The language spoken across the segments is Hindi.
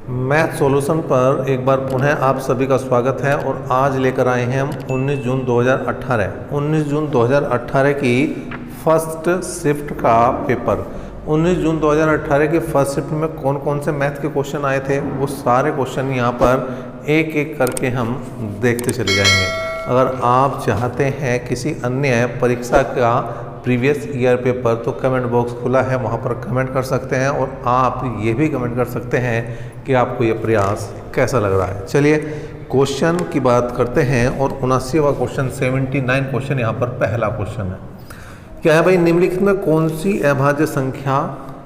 मैथ सॉल्यूशन पर एक बार पुनः आप सभी का स्वागत है। और आज लेकर आए हैं हम 19 जून 2018 की फर्स्ट शिफ्ट का पेपर। 19 जून 2018 की फर्स्ट शिफ्ट में कौन कौन से मैथ के क्वेश्चन आए थे वो सारे क्वेश्चन यहाँ पर एक एक करके हम देखते चले जाएंगे। अगर आप चाहते हैं किसी अन्य परीक्षा का प्रीवियस ईयर पेपर तो कमेंट बॉक्स खुला है, वहाँ पर कमेंट कर सकते हैं। और आप ये भी कमेंट कर सकते हैं कि आपको ये प्रयास कैसा लग रहा है। चलिए क्वेश्चन की बात करते हैं। और 79वां क्वेश्चन 79 क्वेश्चन यहाँ पर पहला क्वेश्चन है। क्या है भाई, निम्नलिखित में कौन सी अभाज्य संख्या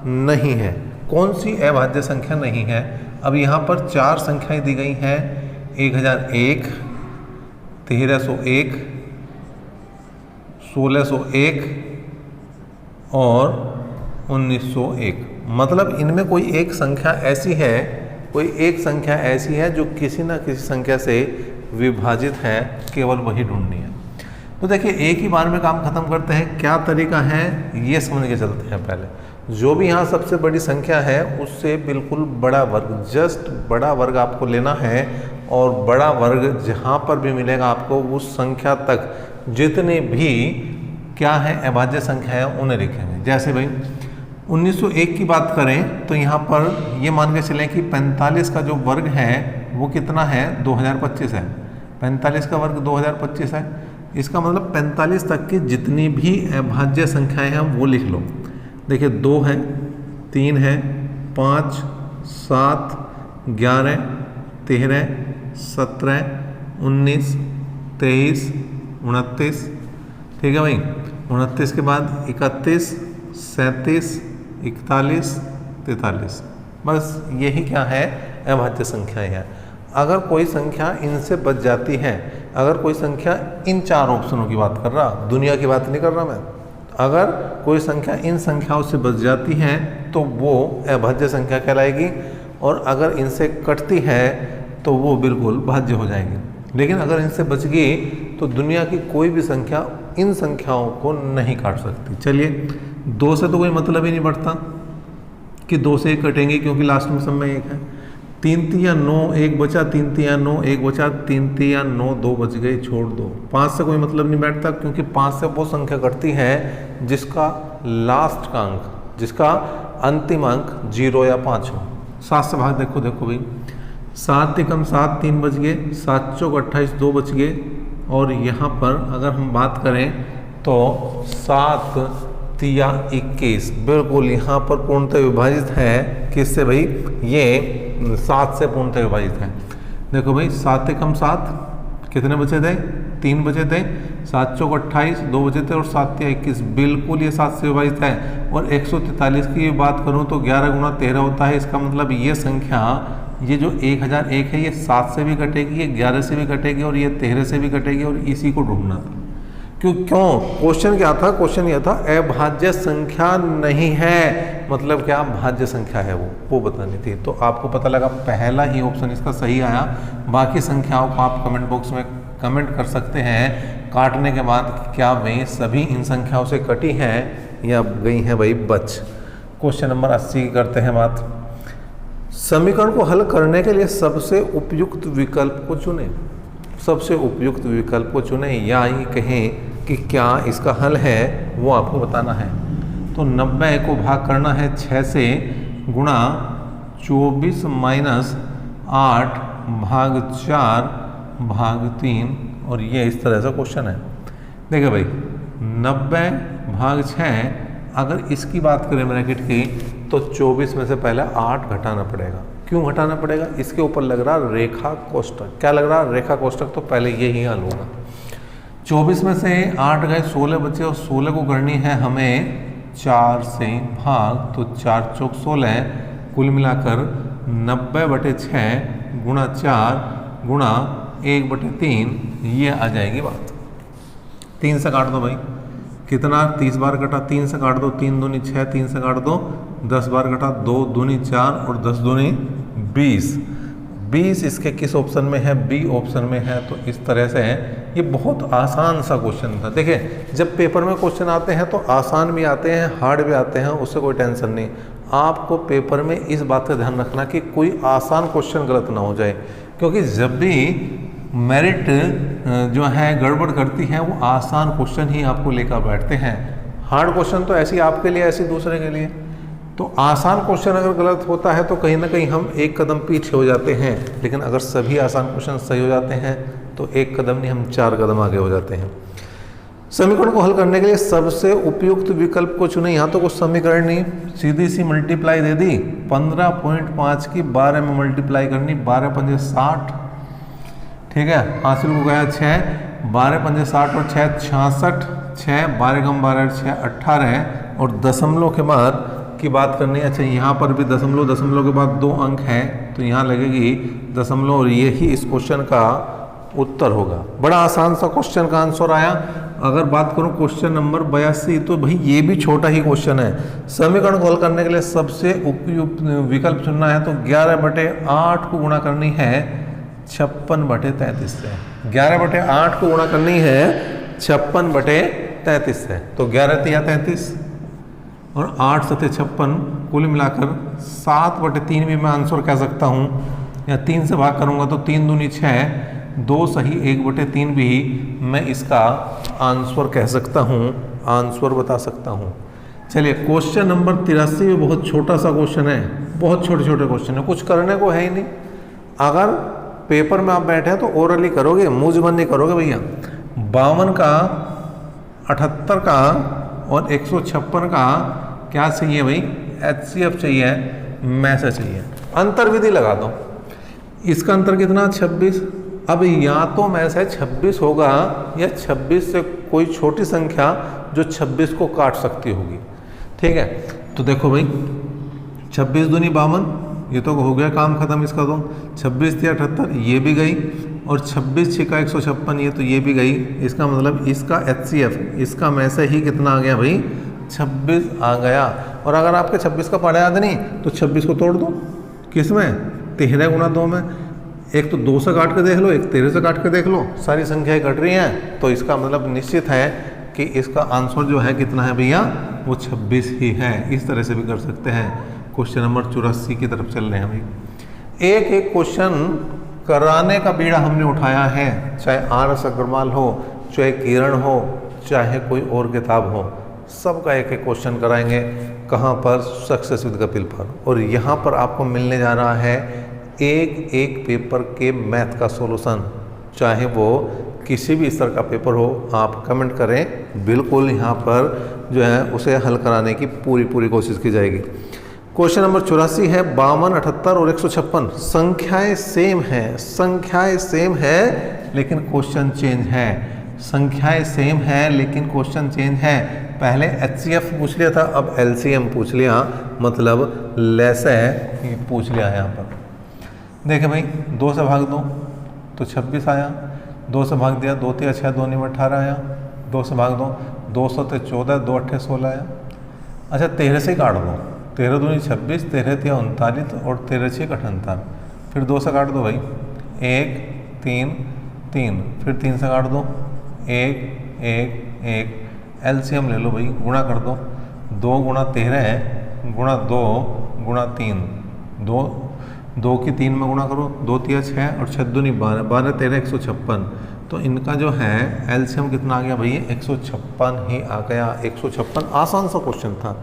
नहीं है? कौन सी अभाज्य संख्या नहीं है? अब यहाँ पर चार संख्याएं दी गई हैं, 1001, 1301, 1601 और 1901। मतलब इनमें कोई एक संख्या ऐसी है, जो किसी ना किसी संख्या से विभाजित है, केवल वही ढूंढनी है। तो देखिए एक ही बार में काम खत्म करते हैं। क्या तरीका है ये समझ के चलते हैं। पहले जो भी यहाँ सबसे बड़ी संख्या है उससे बिल्कुल बड़ा वर्ग, जस्ट बड़ा वर्ग आपको लेना है। और बड़ा वर्ग जहाँ पर भी मिलेगा आपको उस संख्या तक जितने भी क्या है अभाज्य संख्या है उन्हें लिखेंगे। जैसे भाई 1901 की बात करें तो यहाँ पर ये मान के चलें कि 45 का जो वर्ग है वो कितना है, 2025 है। 45 का वर्ग 2025 है। इसका मतलब 45 तक की जितनी भी अभाज्य संख्याएं हैं वो लिख लो। देखिए 2 है, 3 है, 5, 7, 11, 13, 17, 19, 23, 29। ठीक है भाई, 29 के बाद 31, 37, 41, 43। बस यही क्या है अभाज्य संख्याएं हैं। अगर कोई संख्या इनसे बच जाती है, अगर कोई संख्या इन चार ऑप्शनों की बात कर रहा, दुनिया की बात नहीं कर रहा मैं, अगर कोई संख्या इन संख्याओं से बच जाती है तो वो अभाज्य संख्या कहलाएगी। और अगर इनसे कटती है तो वो बिल्कुल भाज्य हो जाएगी। लेकिन अगर इनसे बच गई तो दुनिया की कोई भी संख्या इन संख्याओं को नहीं काट सकती। चलिए 2 से तो कोई मतलब ही नहीं बढ़ता कि 2 से 1 कटेंगे, क्योंकि लास्ट में सब में 1 है। 3 3 9, 1 बचा, 3 3 9, 1 बचा, 3 3 9, 2 बच गए, छोड़ दो। 5 से कोई मतलब नहीं बैठता, क्योंकि 5 से वो संख्या कटती है जिसका लास्ट का अंक, जिसका अंतिम अंक 0 या 5 हो। 7 से भाग देखो भाई, 7 एकम 7, 3 बच गए, 7 चौक 28, 2 बच गए। और यहाँ पर अगर हम बात करें तो 7 तिया 21 बिल्कुल यहाँ पर पूर्णतः विभाजित है। किससे भाई? ये 7 से पूर्णतः विभाजित है। देखो भाई 7 एकम 7, कितने बचे थे? 3 बचे थे। 7 चौक 28, 2 बचे थे और 7 तिया 21 बिल्कुल ये 7 से विभाजित है। और 143 की बात करूँ तो 11 गुणा 13 होता है। इसका मतलब ये संख्या, ये जो 1001 है, ये 7 से भी कटेगी, ये 11 से भी कटेगी और ये 13 से भी कटेगी। और इसी को ढूंढना था। क्यों? क्वेश्चन क्या था? क्वेश्चन यह था अभाज्य संख्या नहीं है, मतलब क्या भाज्य संख्या है वो बतानी थी। तो आपको पता लगा पहला ही ऑप्शन इसका सही आया। बाकी संख्याओं को आप कमेंट बॉक्स में कमेंट कर सकते हैं काटने के बाद क्या वे सभी इन संख्याओं से कटी हैं या गई हैं भाई बच। क्वेश्चन नंबर 80 की करते हैं बात। समीकरण को हल करने के लिए सबसे उपयुक्त विकल्प को चुनें। सबसे उपयुक्त विकल्प को चुनें या ये कहें कि क्या इसका हल है वो आपको बताना है। तो 90 को भाग करना है 6 से, गुणा 24 माइनस 8 भाग 4 भाग 3। और ये इस तरह से क्वेश्चन है। देखिए भाई 90 भाग 6, अगर इसकी बात करें ब्रैकेट की तो 24 में से पहले 8 घटाना पड़ेगा। क्यों घटाना पड़ेगा? इसके ऊपर लग रहा रेखा कोष्ठक। क्या लग रहा? रेखा कोष्ठक। तो पहले यही हल होगा। 24 में से 8 गए, 16 बचे और 16 को करनी है हमें 4 से भाग। तो 4 चौक 16, कुल मिलाकर 90/6 गुणा 4 गुणा 1/3, ये आ जाएगी बात। 3 से काट दो भाई, कितना? 30 बार कटा, 3 से काट दो, 3 दूनी 6, 3 से काट दो 10 बार कटा, 2 दूनी 4 और 10 दूनी 20। 20 इसके किस ऑप्शन में है? बी ऑप्शन में है। तो इस तरह से है। ये बहुत आसान सा क्वेश्चन था। देखिए जब पेपर में क्वेश्चन आते हैं तो आसान भी आते हैं, हार्ड भी आते हैं, उससे कोई टेंशन नहीं। आपको पेपर में इस बात का ध्यान रखना कि कोई आसान क्वेश्चन गलत ना हो जाए, क्योंकि जब भी मेरिट जो है गड़बड़ करती है वो आसान क्वेश्चन ही आपको लेकर बैठते हैं। हार्ड क्वेश्चन तो ऐसे ही आपके लिए, ऐसे दूसरे के लिए। तो आसान क्वेश्चन अगर गलत होता है तो कहीं ना कहीं हम एक कदम पीछे हो जाते हैं, लेकिन अगर सभी आसान क्वेश्चन सही हो जाते हैं तो एक कदम नहीं, हम 4 कदम आगे हो जाते हैं। समीकरण को हल करने के लिए सबसे उपयुक्त विकल्प को चुने। यहाँ तो कुछ समीकरण नहीं, सीधी सी मल्टीप्लाई दे दी। 15.5 की 12 में मल्टीप्लाई करनी, 12 पंजे 60, ठीक है। हासिल को गया 6, 12 पंजे 60 और 6 66, 6 12 कम 12 6 18, और दशमलव के बाद की बात करनी है। अच्छा, यहाँ पर भी दशमलव, दशमलव के बाद 2 अंक हैं तो यहाँ लगेगी दशमलव, और यही इस क्वेश्चन का उत्तर होगा। बड़ा आसान सा क्वेश्चन का आंसर आया। अगर बात करूं क्वेश्चन नंबर 82, तो भाई ये भी छोटा ही क्वेश्चन है। समीकरण को हल करने के लिए सबसे उपयुक्त विकल्प चुनना है, तो 11/8 को गुणा करनी है 56/33 से। 11/8 को गुणा करनी है 56/33 से। तो 11 तिया 33 और 8 सते 56, कुल मिलाकर 7/3 भी मैं आंसर कह सकता हूँ, या 3 से भाग करूँगा तो 3 दूनी 6, 2 सही 1/3 भी मैं इसका आंसर कह सकता हूँ, आंसर बता सकता हूँ। चलिए, क्वेश्चन नंबर 83 में बहुत छोटा सा क्वेश्चन है, बहुत छोटे छोटे क्वेश्चन है, कुछ करने को है ही नहीं। अगर पेपर में आप बैठे हैं तो ओरली करोगे, मुंह जुबान नहीं करोगे भैया। 52 का, 78 का और 156 का क्या चाहिए भाई? HCF चाहिए, मैसेज चाहिए। अंतर विधि लगा दो। इसका अंतर कितना? 26। अब या तो मैसेज 26 होगा या 26 से कोई छोटी संख्या जो 26 को काट सकती होगी, ठीक है। तो देखो भाई, 26 दूनी 52, ये तो हो गया काम खत्म इसका। तो 26 या 78 ये भी गई, और 26 छिका 156 ये तो ये भी गई। इसका मतलब इसका HCF, इसका मैसेज ही कितना आ गया भाई? 26 आ गया। और अगर आपके 26 का पढ़ा याद नहीं तो 26 को तोड़ दो, किस में? 13 गुणा 2 में। एक तो 2 से काट के देख लो, एक 13 से काट के देख लो, सारी संख्याएं कट रही हैं, तो इसका मतलब निश्चित है कि इसका आंसर जो है कितना है भैया? वो 26 ही है। इस तरह से भी कर सकते हैं। क्वेश्चन नंबर 84 की तरफ चल रहे हैं भाई। एक एक क्वेश्चन कराने का बीड़ा हमने उठाया है, चाहे RS अग्रवाल हो, चाहे किरण हो, चाहे कोई और किताब हो, सबका एक एक क्वेश्चन कराएंगे। कहाँ पर? सक्सेस विद कपिल पर। और यहाँ पर आपको मिलने जा रहा है एक एक पेपर के मैथ का सॉल्यूशन, चाहे वो किसी भी स्तर का पेपर हो। आप कमेंट करें, बिल्कुल यहाँ पर जो है उसे हल कराने की पूरी कोशिश की जाएगी। क्वेश्चन नंबर 84 है, 52, 78 और 156 संख्याएं सेम हैं, संख्याएं सेम है लेकिन क्वेश्चन चेंज है। संख्याएं सेम है लेकिन क्वेश्चन चेंज है। पहले HCF पूछ लिया था, अब LCM पूछ लिया, मतलब लैसे ये पूछ लिया है। यहाँ पर देखे भाई, 2 से भाग दो तो 26 आया, 2 से भाग दिया 2 तिया 6, 2 9 18 आया, 2 से भाग दो 2 7 14, 2 8 16 आया। अच्छा, 13 से काट दो, 13 दूनी 26, 13 तिया 39 और 13 6 78। फिर 2 से काट दो भाई, 1 3 3, फिर 3 से काट दो 1 1 1। LCM ले लो भाई, गुणा कर दो, 2 गुणा 13 गुणा 2 गुणा 3, 2 की 3 में गुणा करो, 2 तिया 6 और 6 दूनी 12, 12 13 156। तो इनका जो है LCM कितना आ गया भैया? 156 ही आ गया। 156 आसान सा क्वेश्चन था।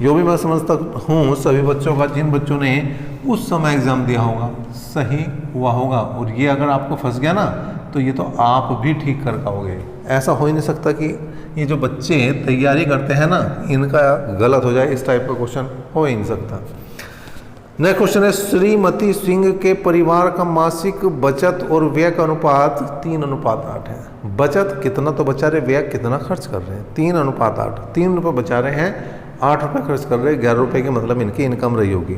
जो भी मैं समझता हूँ सभी बच्चों का, जिन बच्चों ने उस समय एग्ज़ाम दिया होगा, सही हुआ होगा। और ये अगर आपको फंस गया ना तो ये तो आप भी ठीक कर पाओगे। ऐसा हो ही नहीं सकता कि ये जो बच्चे तैयारी करते हैं ना, इनका गलत हो जाए। इस टाइप का क्वेश्चन हो ही नहीं सकता। नेक्स्ट क्वेश्चन है, श्रीमती सिंह के परिवार का मासिक बचत और व्यय का अनुपात 3:8 है। बचत कितना तो बचा रहे, व्यय कितना खर्च कर रहे हैं? 3:8। 3 रुपये बचा रहे हैं, 8 रुपये खर्च कर रहे हैं, 11 रुपये की मतलब इनकी इनकम रही होगी।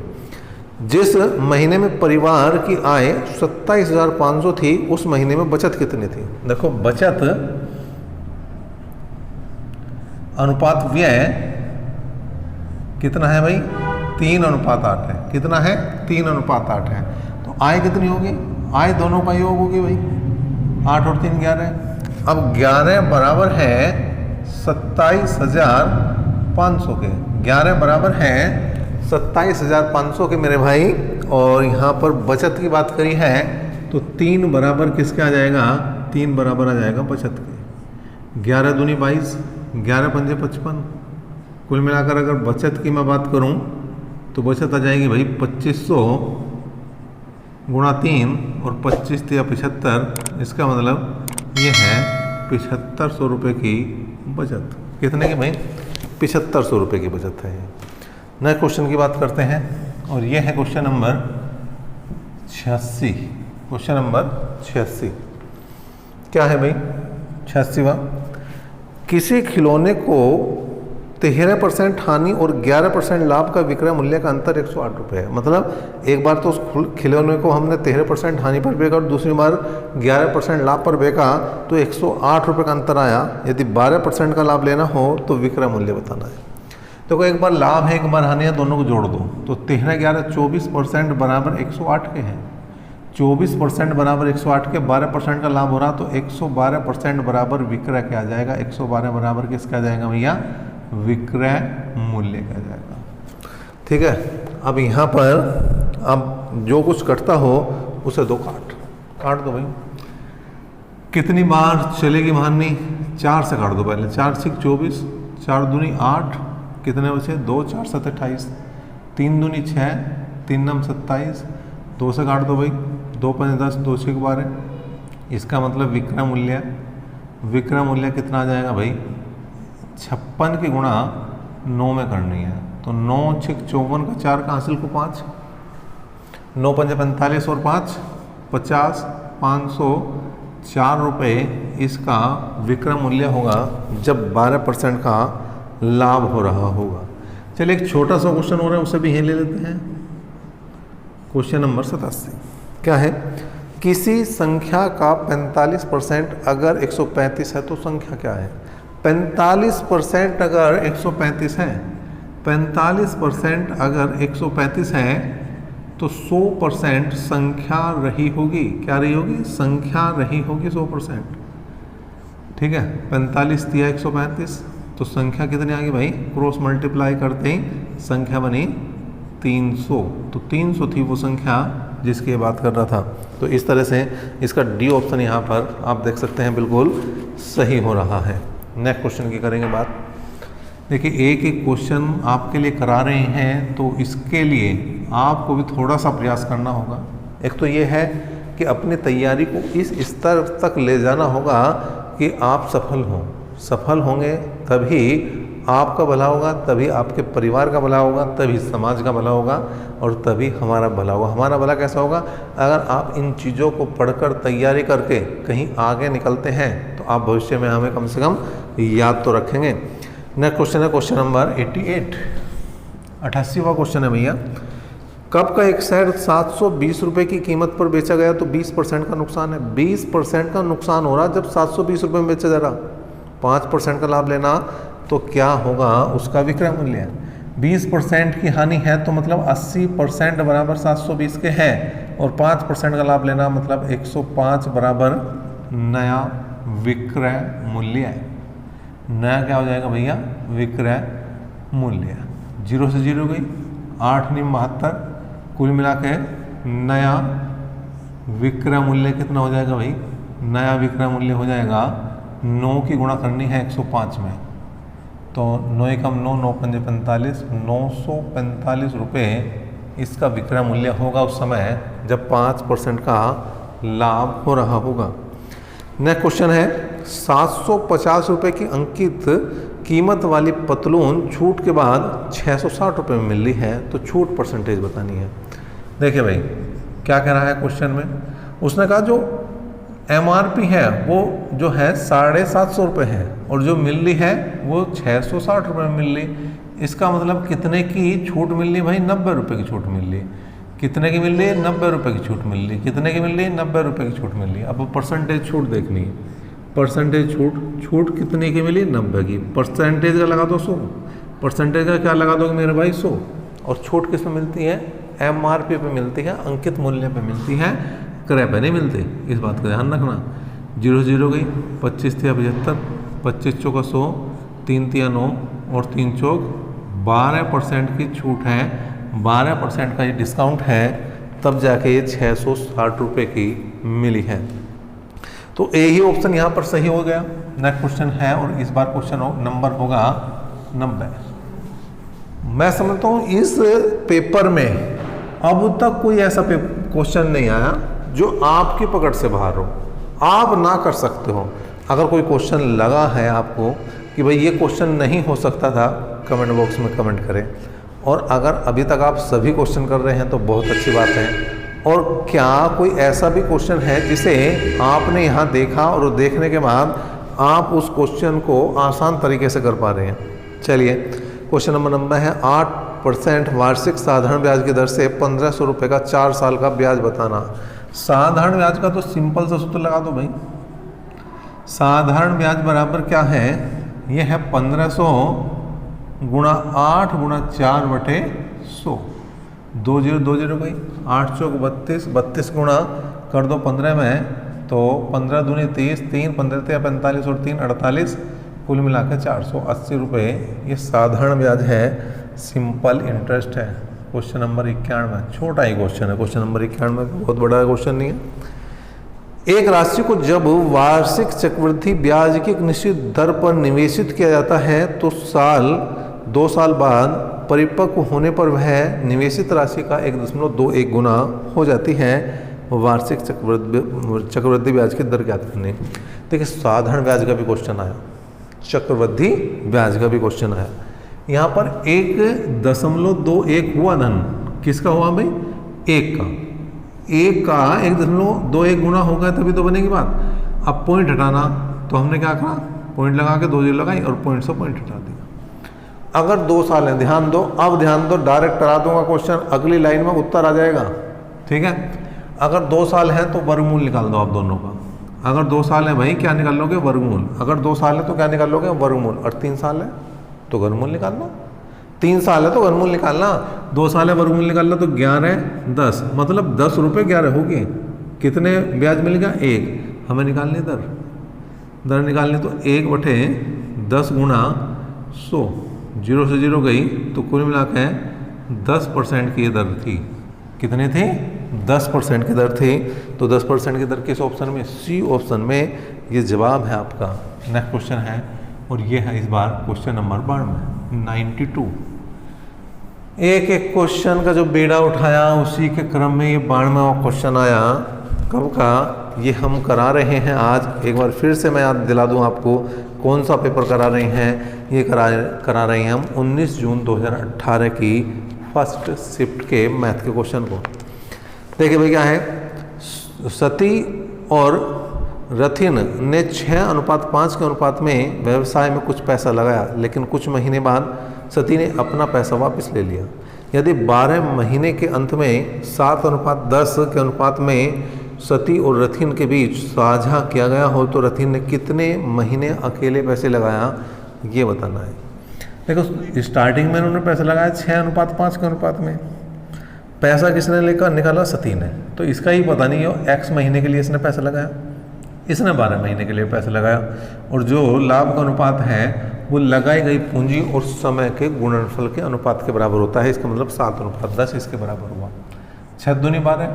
जिस महीने में परिवार की आय 27,500 थी, उस महीने में बचत कितनी थी? देखो, बचत अनुपात व्यय कितना है भाई? 3:8 है। कितना है? 3:8 है। तो आय कितनी होगी? आय दोनों का योग होगी भाई, 8 और 3 11। अब 11 बराबर है 27,500 के, 11 बराबर है 27,500 के मेरे भाई। और यहाँ पर बचत की बात करी है तो 3 बराबर किसके आ जाएगा, 3 बराबर आ जाएगा बचत के। 11 दूनी 22, 11 पंजे 55। कुल मिलाकर अगर बचत की मैं बात करूँ तो बचत आ जाएगी भाई 2500 गुणा 3 और 25 तिया 75। इसका मतलब ये है 7500 रुपये की बचत। कितने की भाई, 7500 रुपये की बचत है ये। नए क्वेश्चन की बात करते हैं और ये है क्वेश्चन नंबर 86। क्वेश्चन नंबर 86 क्या है भाई, 86वां। किसी खिलौने को 13% हानि और 11% लाभ का विक्रय मूल्य का अंतर 108 रुपये है। मतलब एक बार तो उस खिलौने को हमने 13% हानि पर बेचा और दूसरी बार 11% लाभ पर बेचा तो 108 रुपये का अंतर आया। यदि 12% का लाभ लेना हो तो विक्रय मूल्य बताना है। तो एक बार लाभ है एक बार हानि है, दोनों को जोड़ दो तो 13 11 24% बराबर 108 के हैं। 24% बराबर 108 के, 12% का लाभ हो रहा तो 112% बराबर विक्रय क्या आ जाएगा, 112 बराबर किसका आ जाएगा भैया, विक्रय मूल्य का जाएगा। ठीक है, अब यहाँ पर अब जो कुछ कटता हो उसे दो काट दो भाई। कितनी बार चलेगी महानी, 4 से काट दो पहले। 4 6 24, 4 दूनी 8, कितने बचे 2 4 7 28, 3 दूनी 6, 3 9 27, 2 से काट दो भाई, 2 5 10, 2 6 12। इसका मतलब विक्रय मूल्य कितना आ जाएगा भाई, 56 की गुणा 9 में करनी है तो 9 6 54 का 4 का हासिल को 5, 9 5 45 और 5 50, 504 रुपये इसका विक्रय मूल्य होगा जब 12% का लाभ हो रहा होगा। चलिए एक छोटा सा क्वेश्चन हो रहा है उसे भी यहीं ले लेते हैं। क्वेश्चन नंबर 87 क्या है, किसी संख्या का 45% अगर 135 है तो संख्या क्या है। 45% अगर 135 है, 45% अगर 135 है तो 100% संख्या रही होगी। क्या रही होगी, संख्या रही होगी 100%। ठीक है, 45 दिया 135 तो संख्या कितनी आ गई भाई, क्रॉस मल्टीप्लाई करते ही संख्या बनी 300। तो 300 थी वो संख्या जिसकी बात कर रहा था। तो इस तरह से इसका डी ऑप्शन यहाँ पर आप देख सकते हैं बिल्कुल सही हो रहा है। नेक्स्ट क्वेश्चन की करेंगे बात। देखिए एक एक क्वेश्चन आपके लिए करा रहे हैं तो इसके लिए आपको भी थोड़ा सा प्रयास करना होगा। एक तो ये है कि अपनी तैयारी को इस स्तर तक ले जाना होगा कि आप सफल होंगे तभी आपका भला होगा, तभी आपके परिवार का भला होगा, तभी समाज का भला होगा और तभी हमारा भला होगा। हमारा भला कैसा होगा, अगर आप इन चीज़ों को पढ़कर तैयारी करके कहीं आगे निकलते हैं तो आप भविष्य में हमें कम से कम याद तो रखेंगे। नेक्स्ट क्वेश्चन है क्वेश्चन नंबर 88, 88वां क्वेश्चन है भैया। कप का एक सेट 720 रुपये की कीमत पर बेचा गया तो 20% का नुकसान है। 20% का नुकसान हो रहा जब 720 रुपये में बेचा जा रहा। 5% का लाभ लेना तो क्या होगा, उसका विक्रय मूल्य। 20% की हानि है तो मतलब 80% बराबर 720 के है और 5% का लाभ लेना मतलब 105 बराबर नया विक्रय मूल्य है। नया क्या हो जाएगा भैया, विक्रय मूल्य। 0 से 0 गई, 8 9 72, कुल मिला के नया विक्रय मूल्य कितना हो जाएगा भाई, नया विक्रय मूल्य हो जाएगा 9 की गुणा करनी है 105 में तो 9 कम 9 9 5 45, 945 रुपये इसका विक्रय मूल्य होगा उस समय जब 5% का लाभ हो रहा होगा। नेक्स्ट क्वेश्चन है 750 रुपये की अंकित कीमत वाली पतलून छूट के बाद 660 रुपये में मिल रही है तो छूट परसेंटेज बतानी है। देखिए भाई क्या कह रहा है क्वेश्चन में, उसने कहा जो MRP है वो जो है 750 रुपये है और जो मिल रही है वो 660 रुपये में मिल रही। इसका मतलब कितने की छूट मिल रही भाई, 90 रुपये की छूट मिल रही। कितने की मिल रही है, 90 रुपये की छूट मिल रही। कितने की मिल रही है, 90 रुपये की छूट मिल रही। अब परसेंटेज छूट देखनी है, परसेंटेज छूट कितने की मिली, 90 की। परसेंटेज का लगा दो 100, परसेंटेज का क्या लगा दोगे मेरे भाई 100। और छूट किस पे मिलती है, MRP पे मिलती है, अंकित मूल्य पे मिलती है, क्रय पे नहीं मिलती। इस बात का ध्यान रखना। 0 0 गई, 25 तिया 75, 25 चौका 100, 3 तिया 9 और 3 चौक 12% की छूट है 12% का ये डिस्काउंट है, तब जाके ये 660 रुपये की मिली है। तो ए ही ऑप्शन यहाँ पर सही हो गया। नेक्स्ट क्वेश्चन है और इस बार क्वेश्चन नंबर होगा 90। मैं समझता हूँ इस पेपर में अब तक कोई ऐसा क्वेश्चन नहीं आया जो आपकी पकड़ से बाहर हो, आप ना कर सकते हो। अगर कोई क्वेश्चन लगा है आपको कि भाई ये क्वेश्चन नहीं हो सकता था, कमेंट बॉक्स में कमेंट करें। और अगर अभी तक आप सभी क्वेश्चन कर रहे हैं तो बहुत अच्छी बात है। और क्या कोई ऐसा भी क्वेश्चन है जिसे आपने यहाँ देखा और देखने के बाद आप उस क्वेश्चन को आसान तरीके से कर पा रहे हैं? चलिए, क्वेश्चन नंबर 90 है 8% वार्षिक साधारण ब्याज की दर से 1500 रुपये का 4 साल का ब्याज बताना। साधारण ब्याज का तो सिंपल सा सूत्र लगा दो भाई। साधारण ब्याज बराबर क्या है? ये है 1500 गुणा 8 गुणा 4/100। 2 0 2 0 भाई, 8 चौक 32, 32 गुणा कर दो 15 में, तो 15 दूनी 30, 3 15 45 और 3 48, कुल मिला के 480 रुपये। ये साधारण ब्याज है, सिंपल इंटरेस्ट है। क्वेश्चन नंबर 91, छोटा ही क्वेश्चन है। क्वेश्चन नंबर 91 बहुत बड़ा क्वेश्चन नहीं है। एक राशि को जब वार्षिक चक्रवृद्धि ब्याज की एक निश्चित दर पर निवेशित किया जाता है तो 2 साल बाद परिपक्व होने पर वह निवेशित राशि का 1.21 गुना हो जाती है। वार्षिक चक्रवृद्धि ब्याज की दर ज्ञात करनी। देखिए, साधारण ब्याज का भी क्वेश्चन आया, चक्रवृद्धि ब्याज का भी क्वेश्चन आया। यहाँ पर 1.21 हुआ धन, किसका हुआ भाई? 1 का। 1 का 1.21 गुना होगा तभी तो बनेगी बात। अब पॉइंट हटाना, तो हमने क्या करा? पॉइंट लगा के 2 0 लगाई और पॉइंट से पॉइंट हटा दिया। अगर 2 साल है, ध्यान दो, अब ध्यान दो, डायरेक्ट करा दूंगा क्वेश्चन, अगली लाइन में उत्तर आ जाएगा। ठीक है, अगर 2 साल है तो वर्गमूल निकाल दो आप दोनों का। अगर 2 साल है भाई, क्या निकाल लोगे? वर्गमूल। अगर 2 साल है तो क्या निकाल लोगे? वर्गमूल। और 3 साल है तो वर्गमूल निकालना। 3 साल है तो वर्गमूल निकालना। 2 साल है, वर्गमूल निकालना, तो 11 10, मतलब 10 रुपये 11 होगी। कितने ब्याज मिल गया? 1। हमें निकालनी दर निकालनी, तो 1/10 गुणा 100, 0 से 0 गई, तो कुल मिला के 10% की दर थी। कितने थे? 10% की दर थी। तो 10% की दर किस ऑप्शन में? सी ऑप्शन में ये जवाब है आपका। नेक्स्ट क्वेश्चन है और ये है इस बार क्वेश्चन नंबर 92। एक एक क्वेश्चन का जो बेड़ा उठाया उसी के क्रम में ये 92वां क्वेश्चन आया। कब का? ये हम करा रहे हैं आज। एक बार फिर से मैं याद दिला दूं आपको, कौन सा पेपर करा रहे हैं? ये करा रहे हैं हम 19 जून 2018 की फर्स्ट शिफ्ट के मैथ के क्वेश्चन को। देखिए भाई, क्या है? सती और रथिन ने 6:5 के अनुपात में व्यवसाय में कुछ पैसा लगाया, लेकिन कुछ महीने बाद सती ने अपना पैसा वापस ले लिया। यदि 12 महीने के अंत में 7:10 के अनुपात में सती और रथिन के बीच साझा किया गया हो तो रथिन ने कितने महीने अकेले पैसे लगाया, ये बताना है। देखो, स्टार्टिंग में उन्होंने पैसा लगाया 6:5 के अनुपात में। पैसा किसने लेकर निकाला? सती ने। तो इसका ही पता नहीं है, x महीने के लिए इसने पैसा लगाया, इसने 12 महीने के लिए पैसा लगाया। और जो लाभ का अनुपात है वो लगाई गई पूंजी और समय के गुणनफल के अनुपात के बराबर होता है। इसका मतलब 7:10 इसके बराबर हुआ। 6 दूनी 12,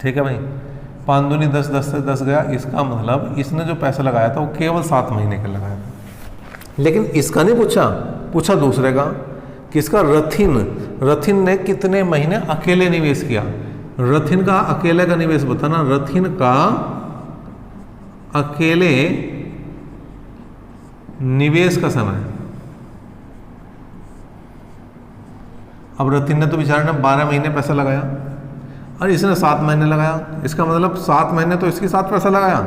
ठीक है भाई। 5 दूनी 10, 10 से 10 गया। इसका मतलब इसने जो पैसा लगाया था वो केवल 7 महीने का लगाया था। लेकिन इसका नहीं पूछा दूसरे का। किसका? रथिन ने कितने महीने अकेले निवेश किया। रथिन का अकेले का निवेश बताना। रथिन का अकेले निवेश का समय। अब रथिन ने तो बेचारे ने 12 महीने पैसा लगाया और इसने 7 महीने लगाया। इसका मतलब 7 महीने तो इसके साथ पैसा लगाया,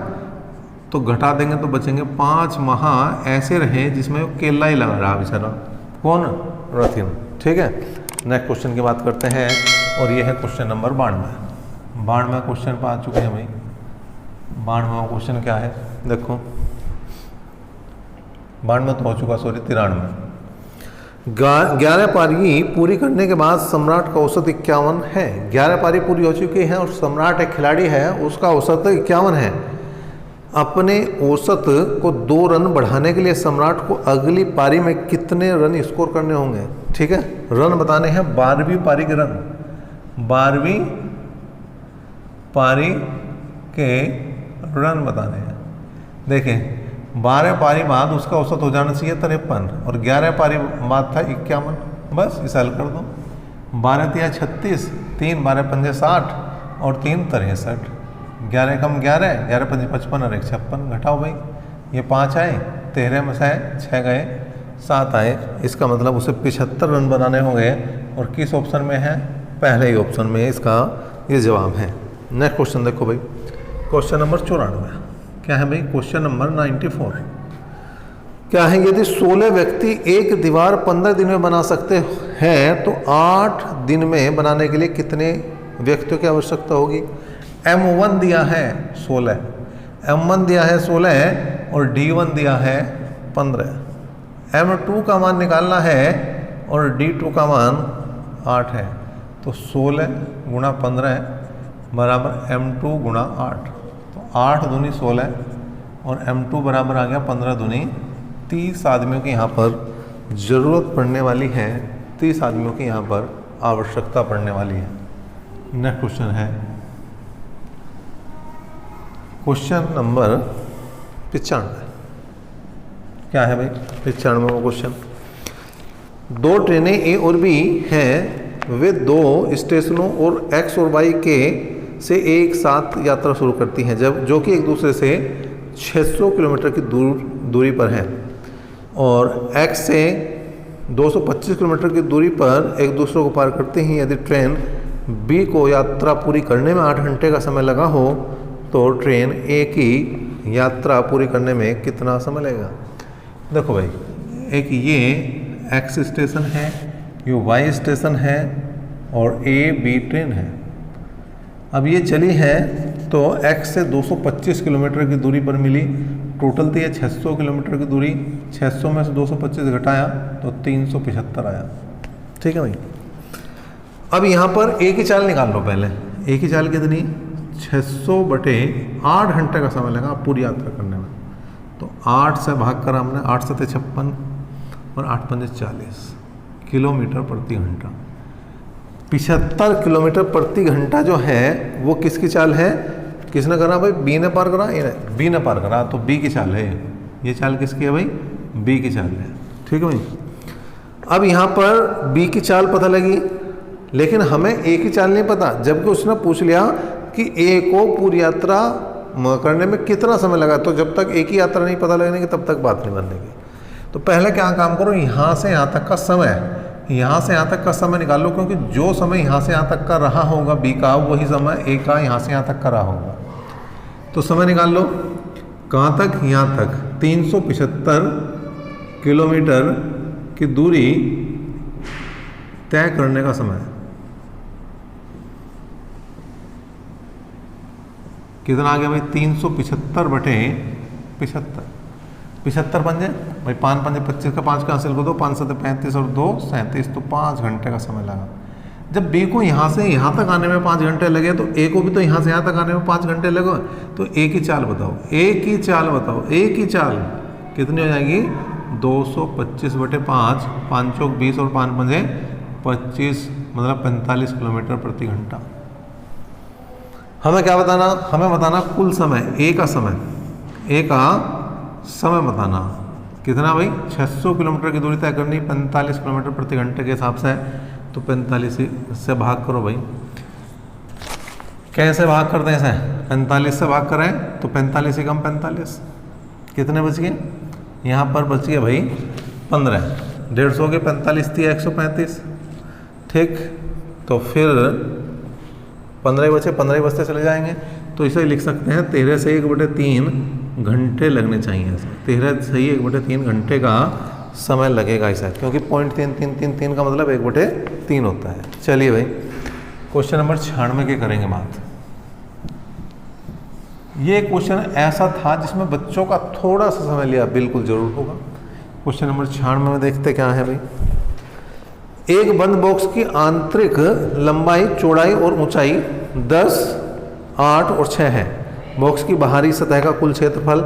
तो घटा देंगे तो बचेंगे 5 माह ऐसे रहे जिसमें केला ही लगा रहा बेचारा। कौन? रथिन। ठीक है, नेक्स्ट क्वेश्चन की बात करते हैं और ये है क्वेश्चन नंबर 92 क्वेश्चन पर आ चुके हैं भाई। 92वां क्वेश्चन क्या है? देखो, 92 तो हो चुका, सॉरी 93। 11 पारी पूरी करने के बाद सम्राट का औसत 51 है। 11 पारी पूरी हो चुकी है और सम्राट एक खिलाड़ी है, उसका औसत 51 है। अपने औसत को 2 रन बढ़ाने के लिए सम्राट को अगली पारी में कितने रन स्कोर करने होंगे? ठीक है, रन बताने हैं 12वीं पारी के रन, 12वीं पारी के रन बताने हैं। देखें 12 पारी बाद उसका औसत हो जाना चाहिए 53 और 11 पारी बाद था 51, बस इसे हल कर दो। 12 तिया 36, 3 12 पंजे 60 और 3 63, 11 कम 11, 11 पंजे 55 और 1 56, घटाओ भाई, ये 5 आए, 13 में से 6 गए, 7 आए, इसका मतलब उसे 75 रन बनाने होंगे और किस ऑप्शन में है, पहले ही ऑप्शन में इसका ये जवाब है। नेक्स्ट क्वेश्चन देखो भाई, क्वेश्चन नंबर 94 क्या है भाई, क्वेश्चन नंबर 94 क्या है, यदि 16 व्यक्ति एक दीवार 15 दिन में बना सकते हैं तो 8 दिन में बनाने के लिए कितने व्यक्तियों की आवश्यकता होगी। M1 दिया है 16, M1 दिया है 16 और D1 दिया है 15, M2 का मान निकालना है और D2 का मान 8 है, तो 16 गुणा 15 बराबर M2 गुणा 8, तो 8 दूनी 16 और M2 बराबर आ गया 15 दूनी 30 आदमियों की यहाँ पर ज़रूरत पड़ने वाली है, 30 आदमियों की यहाँ पर आवश्यकता पड़ने वाली है। नेक्स्ट क्वेश्चन है क्वेश्चन नंबर 95, क्या है भाई 95वां क्वेश्चन, 2 ट्रेनें ए और बी हैं, वे 2 स्टेशनों और एक्स और वाई के से एक साथ यात्रा शुरू करती हैं, जब जो कि एक दूसरे से 600 किलोमीटर की दूरी पर हैं और एक्स से 225 किलोमीटर की दूरी पर एक दूसरे को पार करते ही यदि ट्रेन बी को यात्रा पूरी करने में 8 घंटे का समय लगा हो तो ट्रेन ए की यात्रा पूरी करने में कितना समय लगेगा। देखो भाई, एक ये एक्स स्टेशन है, ये वाई स्टेशन है और ए बी ट्रेन है। अब ये चली है तो एक्स से 225 किलोमीटर की दूरी पर मिली, टोटल थी 600 किलोमीटर की दूरी, 600 में से 225 घटाया तो 375 आया, ठीक है भाई। अब यहाँ पर ए की चाल निकाल लो पहले, ए की चाल कितनी, 600 बटे 8 घंटे का समय लगा पूरी यात्रा करने में, तो 8 से भाग कर हमने, 8 से 56 और 8 पंजे 40 किलोमीटर प्रति घंटा, 75 किलोमीटर प्रति घंटा जो है वो किसकी चाल है, किसने करा भाई, बी ने पार करा, बी ने पार करा, तो बी की चाल है, ये चाल किसकी है भाई, बी की चाल है, ठीक है भाई। अब यहाँ पर बी की चाल पता लगी लेकिन हमें ए की चाल नहीं पता, जबकि उसने पूछ लिया कि ए को पूरी यात्रा करने में कितना समय लगा, तो जब तक ए की यात्रा नहीं पता लगने की तब तक बात नहीं बनने की। तो पहले क्या काम करो, यहाँ से यहाँ तक का समय, यहाँ से यहाँ तक का समय निकाल लो, क्योंकि जो समय यहाँ से यहाँ तक का रहा होगा बी का, वही समय ए का यहाँ से यहाँ तक का रहा होगा। तो समय निकाल लो, कहाँ तक, यहाँ तक 375 किलोमीटर की दूरी तय करने का समय कितना आ गया भाई, 375 बटे 75, 75 पंजे भाई, 5 पंजे 25 का 5 कैंसिल कर दो, 5 7 35 और 2 37, तो 5 घंटे का समय लगा। जब बी को यहाँ से यहाँ तक आने में 5 घंटे लगे तो ए को भी तो यहाँ से यहाँ तक आने में 5 घंटे लगे, तो ए की चाल बताओ, ए की चाल बताओ, ए की चाल कितनी हो जाएगी, 225 बटे 5, 5 चौक 20 और 5 पंजे 25, मतलब 45 किलोमीटर प्रति घंटा। हमें क्या बताना, हमें बताना कुल समय, ए का समय, ए का समय बताना कितना भाई, 600 किलोमीटर की दूरी तय करनी 45 किलोमीटर प्रति घंटे के हिसाब से, तो 45 से भाग करो भाई। कैसे भाग करते हैं इसे, 45 से भाग करें तो 45 से कम 45, कितने बच गए, यहाँ पर बच गए भाई 15, 150 के 45 थी 135, ठीक, तो फिर 15 बचे, 15 बचते चले जाएंगे, तो इसे लिख सकते हैं 13 से 1/3 घंटे लगने चाहिए, 13 से 1/3 घंटे का समय लगेगा इसे, क्योंकि 0.333 का मतलब 1/3 होता है। चलिए भाई, क्वेश्चन नंबर 96 के करेंगे बात। ये क्वेश्चन ऐसा था जिसमें बच्चों का थोड़ा सा समय लिया, बिल्कुल जरूर होगा। क्वेश्चन नंबर 96 में देखते क्या है भाई, एक बंद बॉक्स की आंतरिक लंबाई, चौड़ाई और ऊंचाई 10, 8 और 6 है। बॉक्स की बाहरी सतह का कुल क्षेत्रफल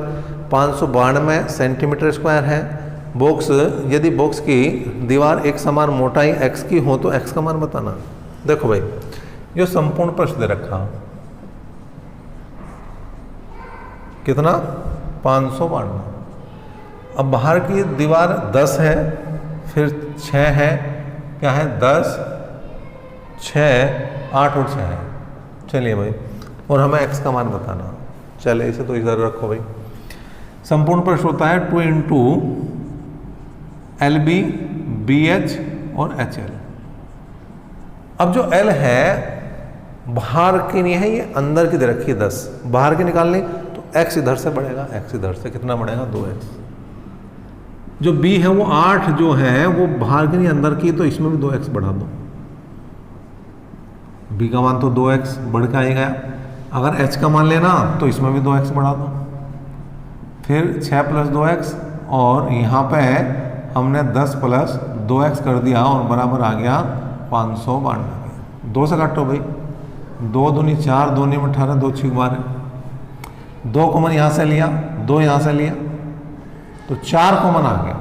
592 सेंटीमीटर स्क्वायर है बॉक्स, यदि बॉक्स की दीवार एक समान मोटाई x की हो तो x का मान बताना। देखो भाई, जो संपूर्ण पृष्ठ दे रखा कितना 592। अब बाहर की दीवार 10 है, फिर 6 है, क्या है 10, 6, 8 और 6 है। चलिए भाई, और हमें x का मान बताना। चलिए इसे तो इधर रखो भाई। संपूर्ण पृष्ठ होता है 2 इंटू LB, BH और HL। अब जो L है बाहर की नहीं है, ये अंदर की दे रखी है 10, बाहर की निकालनी तो x इधर से बढ़ेगा, x इधर से कितना बढ़ेगा 2x। जो B है वो 8 जो है वो बाहर की नहीं अंदर की, तो इसमें भी 2x बढ़ा दो। B का मान तो 2x बढ़ के आएगा। अगर h का मान लेना तो इसमें भी 2x बढ़ा दो, फिर 6 प्लस 2x, और यहाँ पे हमने 10 प्लस 2x कर दिया और बराबर आ गया 592। 2 से काटो भाई, 2 दूनी 4, 2 में 18, 2 6 12, 2 कॉमन यहाँ से लिया, 2 यहाँ से लिया तो 4 कॉमन आ गया।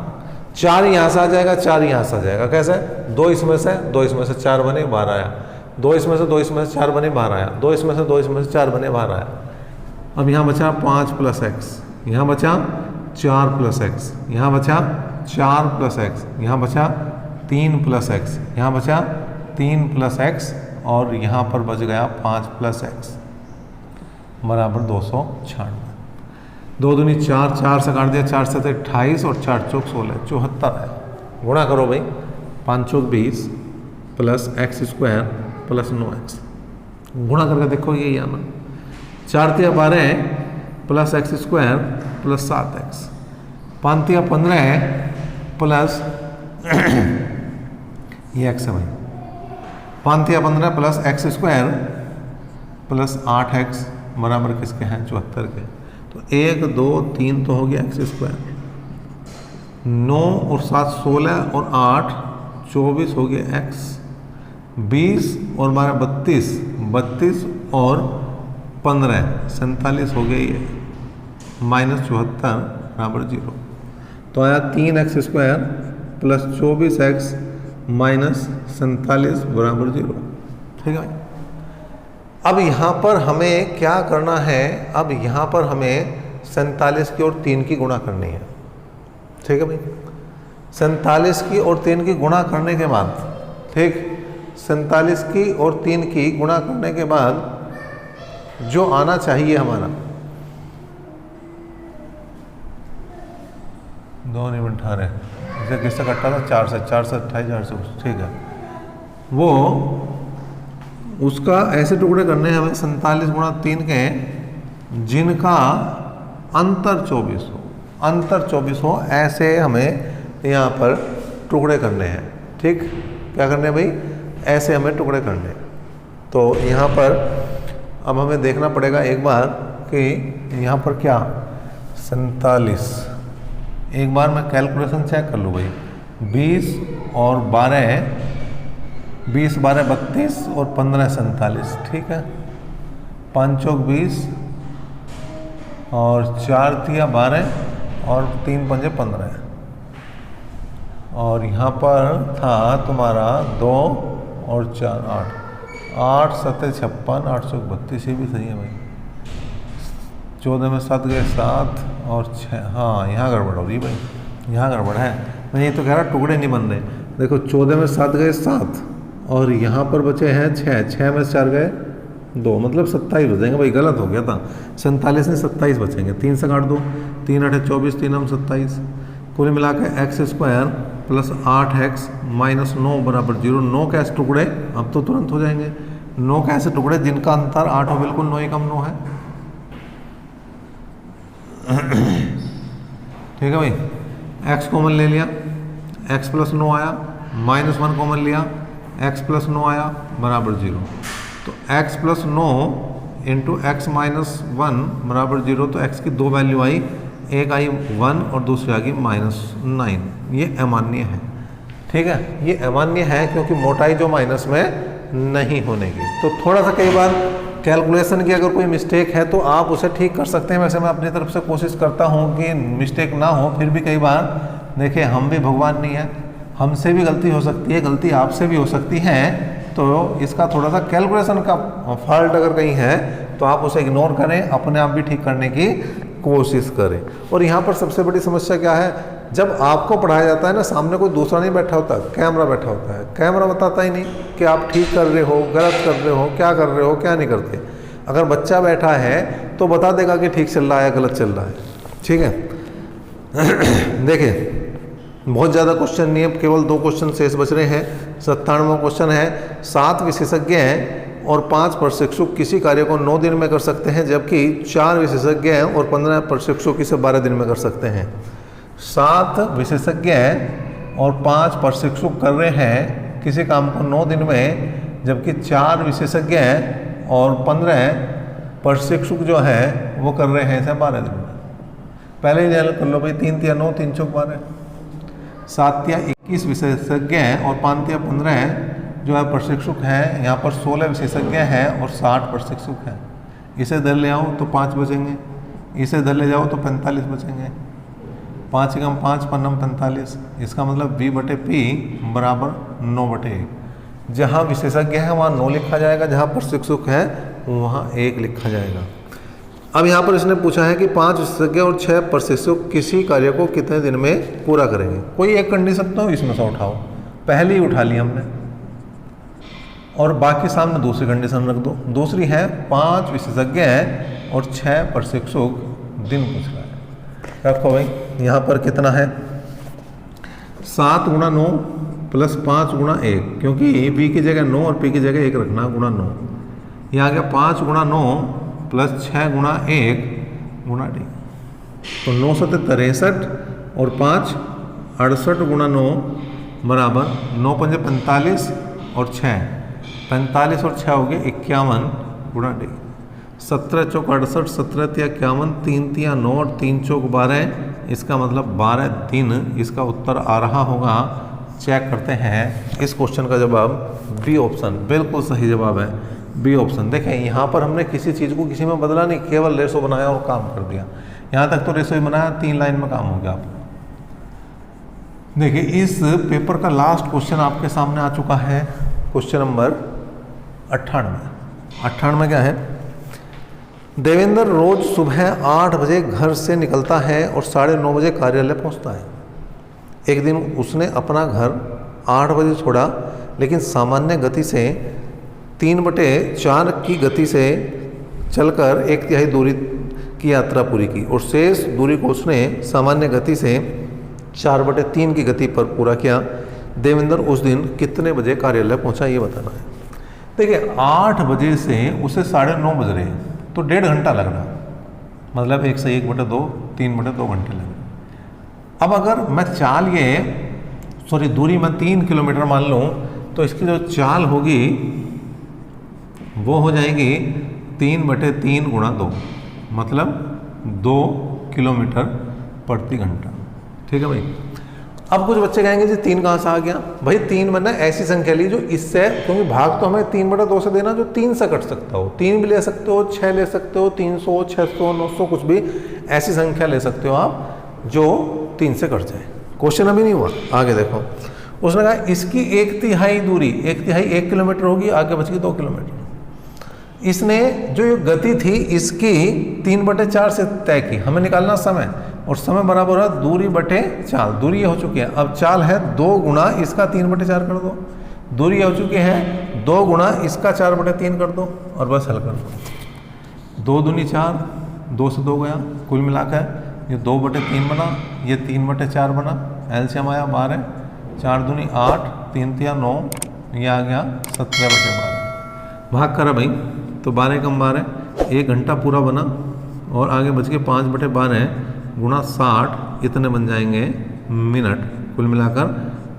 4 यहाँ से आ जाएगा, 4 यहाँ से आ जाएगा। कैसे? 2 इसमें से 2 इसमें से 4 बने 12 आया, 2 इसमें से 2 इसमें से 4 बने 12 आया, 2 इसमें से 2 इसमें से 4 बने 12 आया। अब यहाँ बचा 5 प्लस x, यहाँ बचा 4 प्लस x, यहाँ बचा 4 प्लस x, यहाँ बचा 3 प्लस x, यहाँ बचा 3 प्लस x, और यहाँ पर बच गया 5 प्लस x बराबर 296। 2 दूनी 4, 4 से काट दिया, 4 से 28 और 4 चौक 16, 74 है। गुणा करो भाई, 5 चौक 20 plus x square plus 9x। गुणा करके देखो यही आना। 4 तिया 12 plus x square plus 7x, 5 तिया 15 प्लस ये x है भाई, 5 तिया 15 plus x square plus 8x बराबर किसके हैं 74 के। तो 1 2 3 तो हो गया x स्क्वायर, 9 और 7 16 और 8 24 हो गया x, 20 और 12 32, 32 और 15 47 हो गया ये, माइनस 74 बराबर 0। तो आया 3x square plus 24x minus 47 बराबर 0। ठीक है भाई। अब यहाँ पर हमें क्या करना है, अब यहाँ पर हमें 47 की और 3 की गुणा करनी है। ठीक है भाई, 47 की और 3 की गुणा करने के बाद, ठीक, 47 की और 3 की गुणा करने के बाद जो आना चाहिए हमारा 2 नहीं 18, इसे किससे कट्टा था 4 से 28, 4 से, ठीक है। वो उसका ऐसे टुकड़े करने हैं हमें 47 गुणा 3 के जिनका अंतर 24 हो, अंतर 24 हो, ऐसे हमें यहाँ पर टुकड़े करने हैं। ठीक, क्या करने हैं भाई, ऐसे हमें टुकड़े करने हैं। तो यहाँ पर अब हमें देखना पड़ेगा एक बार कि यहाँ पर क्या 47, एक बार मैं कैलकुलेशन चेक कर लूँ भाई, 20 और 12, 20 12 32 और 15 47, ठीक है। 5 चौक 20 और 4 तिया 12 और 3 पंजे 15, और यहाँ पर था तुम्हारा 2 और 4 8, 8 7 56, 8 चौक 32, ये भी सही है भाई। 14 में 7 गए 7 और 6, हाँ यहाँ गड़बड़ हो रही भाई, यहाँ गड़बड़ है। मैं ये तो कह रहा टुकड़े नहीं बन रहे। देखो 14 में 7 गए 7 और यहाँ पर बचे हैं 6, 6 में 4 गए 2, मतलब 27 बचेंगे भाई, गलत हो गया था। 47 में 27 बचेंगे, 3 से काट दो, 3 8 24, 3 हम 27, कुल मिला के x square plus 8x minus 9 बराबर 0। 9 कैसे टुकड़े, अब तो तुरंत हो जाएंगे। 9 कैसे टुकड़े जिनका अंतर 8 हो, बिल्कुल 9 ही कम 9 है। ठीक है भाई, x कॉमन ले लिया, x प्लस 9 आया, माइनस 1 कॉमन लिया, x प्लस 9 आया बराबर 0। तो x plus 9 into x minus 1 बराबर 0। तो x की दो वैल्यू आई, एक आई 1 और दूसरी आ गई -9। ये अमान्य है। ठीक है, ये अमान्य है क्योंकि मोटाई जो माइनस में नहीं होने की। तो थोड़ा सा कई बार कैलकुलेशन की अगर कोई मिस्टेक है तो आप उसे ठीक कर सकते हैं। वैसे मैं अपनी तरफ से कोशिश करता हूँ कि मिस्टेक ना हो, फिर भी कई बार देखिए हम भी भगवान नहीं है, हमसे भी गलती हो सकती है, गलती आपसे भी हो सकती है। तो इसका थोड़ा सा कैलकुलेशन का फॉल्ट अगर कहीं है तो आप उसे इग्नोर करें, अपने आप भी ठीक करने की कोशिश करें। और यहाँ पर सबसे बड़ी समस्या क्या है, जब आपको पढ़ाया जाता है ना, सामने कोई दूसरा नहीं बैठा होता, कैमरा बैठा होता है। कैमरा बताता ही नहीं कि आप ठीक कर रहे हो, गलत कर रहे हो, क्या कर रहे हो, क्या नहीं करते। अगर बच्चा बैठा है तो बता देगा कि ठीक चल रहा है, गलत चल रहा है। ठीक है देखिए बहुत ज़्यादा क्वेश्चन नहीं है, केवल 2 क्वेश्चन शेष बच रहे हैं। 97वां क्वेश्चन है, 7 विशेषज्ञ हैं और 5 प्रशिक्षु किसी कार्य को 9 दिन में कर सकते हैं, जबकि 4 विशेषज्ञ हैं और 15 प्रशिक्षु इसे 12 दिन में कर सकते हैं। 7 विशेषज्ञ हैं और 5 प्रशिक्षु कर रहे हैं किसी काम को 9 दिन में, जबकि 4 विशेषज्ञ हैं और 15 प्रशिक्षु जो हैं वो कर रहे हैं इसे 12 दिन में। पहले ही कर लो भाई, 3 तिया 9, 3 चौक 12, 7 तिया 21 विशेषज्ञ हैं और 5 तिया 15 जो है प्रशिक्षुक हैं। यहाँ पर 16 विशेषज्ञ हैं और 60 प्रशिक्षुक हैं। इसे इधर ले आओ तो 5 बचेंगे, इसे इधर ले जाओ तो 45 बचेंगे। 5 एकम 5, 5 45, इसका मतलब V/P बराबर 9/1। जहाँ विशेषज्ञ हैं वहाँ 9 लिखा जाएगा, जहाँ प्रशिक्षुक हैं वहाँ 1 लिखा जाएगा। अब यहाँ पर इसने पूछा है कि 5 विशेषज्ञ और 6 प्रशिक्षुक किसी कार्य को कितने दिन में पूरा करेंगे। कोई एक कंडीशन तो इसमें से उठाओ, पहली उठा ली हमने, और बाकी सामने दूसरी कंडीशन रख दो। दूसरी है 5 विशेषज्ञ हैं और 6 प्रशिक्षुक दिन पूछ रहा है। रखो भाई, यहाँ पर कितना है, 7 × 9 + 5 × 1, क्योंकि V की जगह 9 और P की जगह 1 रखना, × 9। यहाँ आ गया 5 × 9 + 6 × 1 × D। तो 9 × 7 63 और 5 68 × 9 बराबर 9 × 5 45 और 6 45 और 6 हो गए 51 × D। 17 चौक 68, 17 तिया 51, 3 तिया 9 और 3 चौक 12, इसका मतलब 12 दिन इसका उत्तर आ रहा होगा। चेक करते हैं इस क्वेश्चन का जवाब बी ऑप्शन बिल्कुल सही जवाब है, बी ऑप्शन। देखें यहाँ पर हमने किसी चीज़ को किसी में बदला नहीं, केवल रेशो बनाया और काम कर दिया। यहाँ तक तो रेशो ही बनाया, 3 लाइन में काम हो गया आपका। देखिए इस पेपर का लास्ट क्वेश्चन आपके सामने आ चुका है, क्वेश्चन नंबर 98। 98 क्या है, देवेंद्र रोज सुबह 8 बजे घर से निकलता है और 9:30 बजे कार्यालय पहुंचता है। एक दिन उसने अपना घर 8 बजे छोड़ा, लेकिन सामान्य गति से 3/4 की गति से चलकर 1/3 दूरी की यात्रा पूरी की और शेष दूरी को उसने सामान्य गति से 4/3 की गति पर पूरा किया। देवेंद्र उस दिन कितने बजे कार्यालय पहुंचा, ये बताना है। देखिए 8 बजे से उसे 9:30 बज रहे हैं, तो 1.5 घंटा लग रहा, मतलब 1 से 1/2 3/2 घंटे लग रहे। अब अगर मैं दूरी मैं 3 किलोमीटर मान लूँ, तो इसकी जो चाल होगी वो हो जाएगी 3/3 × 2, मतलब 2 किलोमीटर प्रति घंटा। ठीक है भाई। अब कुछ बच्चे कहेंगे जी 3 कहाँ से आ गया, भाई 3 मैंने ऐसी संख्या ली जो इससे, क्योंकि भाग तो हमें 3/2 से देना जो 3 से कट सकता हो। 3 भी ले सकते हो, 6 ले सकते हो, 300 600 900 कुछ भी ऐसी संख्या ले सकते हो आप जो 3 से कट जाए। क्वेश्चन अभी नहीं हुआ, आगे देखो। उसने कहा इसकी 1/3 दूरी, 1/3 1 किलोमीटर होगी, आगे बच गई 2 किलोमीटर। इसने जो गति थी इसकी 3/4 से तय की, हमें निकालना समय, और समय बराबर है दूरी बटे चाल। दूरी ये हो चुकी है, अब चाल है 2 गुना इसका 3/4 कर दो। दूरी हो चुकी है 2 गुना इसका 4/3 कर दो और बस हल कर दो। 2 दूनी 4, 2 से 2 गया, कुल मिलाकर ये 2/3 बना, ये 3/4 बना, एलसीएम आया 12, 4 दूनी 8, 3 तिया 9, ये आ गया 17/12। भाग करा भाई, तो 12 कम 12, 1 घंटा पूरा बना, और आगे बच के 5/12 गुणा 60, इतने बन जाएंगे मिनट। कुल मिलाकर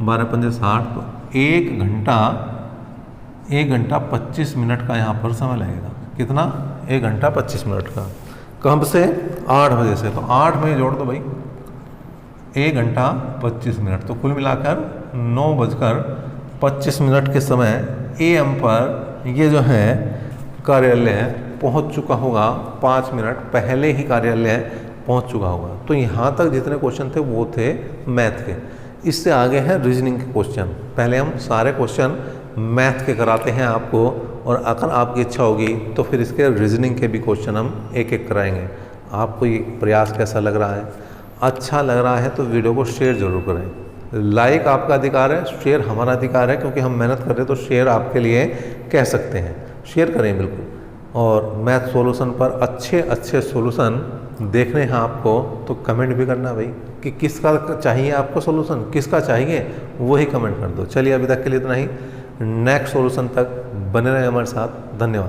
12 पंजे 60, तो 1 घंटा 25 मिनट का यहाँ पर समय लगेगा। कितना? 1 घंटा 25 मिनट का। कब से? 8 बजे से। तो 8 बजे जोड़ दो भाई, 1 घंटा 25 मिनट, तो कुल मिलाकर 9:25 के समय AM पर ये जो है कार्यालय है पहुंच चुका होगा, 5 मिनट पहले ही कार्यालय पहुंच चुका होगा। तो यहाँ तक जितने क्वेश्चन थे वो थे मैथ के। इससे आगे है रीजनिंग के क्वेश्चन। पहले हम सारे क्वेश्चन मैथ के कराते हैं आपको, और अगर आपकी इच्छा होगी तो फिर इसके रीजनिंग के भी क्वेश्चन हम एक एक कराएंगे। आपको ये प्रयास कैसा लग रहा है? अच्छा लग रहा है तो वीडियो को शेयर जरूर करें। लाइक आपका अधिकार है, शेयर हमारा अधिकार है, क्योंकि हम मेहनत कर रहे हैं तो शेयर आपके लिए कह सकते हैं। शेयर करें बिल्कुल। और मैथ सॉल्यूशन पर अच्छे अच्छे सॉल्यूशन देखने हैं आपको तो कमेंट भी करना भाई, कि किसका चाहिए आपको सॉल्यूशन, किसका चाहिए वही कमेंट कर दो। चलिए अभी तक के लिए इतना ही। नेक्स्ट सॉल्यूशन तक बने रहें हमारे साथ। धन्यवाद।